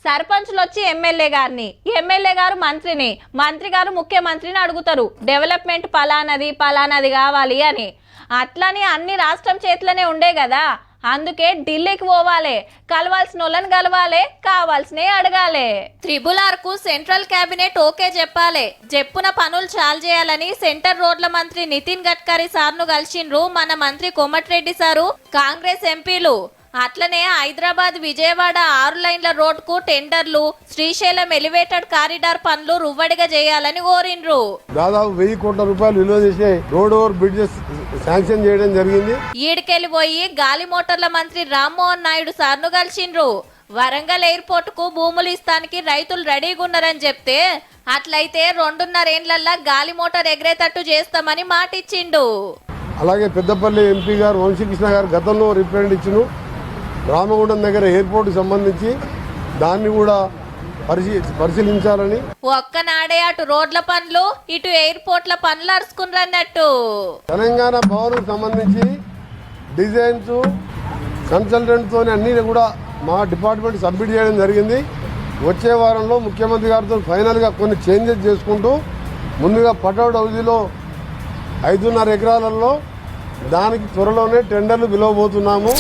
సర్పంచులు వచ్చి ఎమ్మెల్యే గారిని, ఎమ్మెల్యే గారు మంత్రిని, మంత్రి గారు ముఖ్యమంత్రిని అడుగుతారు డెవలప్మెంట్ పలానది కావాలి అని. అట్లని అన్ని రాష్ట్రం చేతిలోనే ఉండే కదా. అందుకే ఢిల్లీకి పోవాలి, కలవాల్సిన వాళ్ళని కలవాలి, కావాల్సినవి అడగాలి. త్రిబుల్-ఆర్ కు సెంట్రల్ కేబినెట్ ఓకే చెప్పాలి, చెప్పున పనులు చాలు చేయాలని సెంటర్ రోడ్ల మంత్రి నితిన్ గడ్కరీ సార్ను కలిసిండ్రు మన మంత్రి కోమటిరెడ్డి సారు, కాంగ్రెస్ ఎంపీలు. అట్లనే హైదరాబాద్ విజయవాడ 6 లైన్ల రోడ్కు టెండర్లు, శ్రీశైలం ఎలివేటెడ్ కారిడార్ పనులు రువ్వడిగా చేయాలని కోరిండ్రు. దాదాపు 1000 కోట్ల రూపాయలు విలువ చేసే రోడ్ ఓవర్ బ్రిడ్జెస్ శాంక్షన్ చేయడం జరిగింది. ఈడికెళ్లి పోయి గాలి మోటార్ల మంత్రి రామ్మోహన్ నాయుడు సార్ను కలిసిండ్రు. వరంగల్ ఎయిర్పోర్ట్ కు భూములు ఇస్తానికి రైతులు రెడీగా ఉన్నారని చెప్తే, అట్లయితే 2.5 ఏళ్లల్లా గాలి మోటార్ ఎగరేటట్టు చేస్తామని మాటిచ్చిండు. అలాగే పెద్దపల్లి ఎంపీ గారు వంశీకృష్ణ గారు గతంలో రిప్రజెంట్ ఇచ్చిన రామగుండం దగ్గర ఎయిర్పోర్ట్ సంబంధించి దాన్ని కూడా పరిశీలించాలని. ఒక్కనాడే అటు రోడ్ల పనులు, ఇటు ఎయిర్పోర్ట్ల పనులు అరుచుకున్నట్టు. తెలంగాణ భవన్ సంబంధించి డిజైన్స్ కన్సల్టెంట్ తోని అన్ని కూడా మా డిపార్ట్మెంట్ సబ్మిట్ చేయడం జరిగింది. వచ్చే వారంలో ముఖ్యమంత్రి గారితో ఫైనల్గా కొన్ని చేంజెస్ చేసుకుంటూ ముందుగా పటౌట్ హౌజీలో 5.5 ఎకరాలలో దానికి త్వరలోనే టెండర్లు పిలవబోతున్నాము.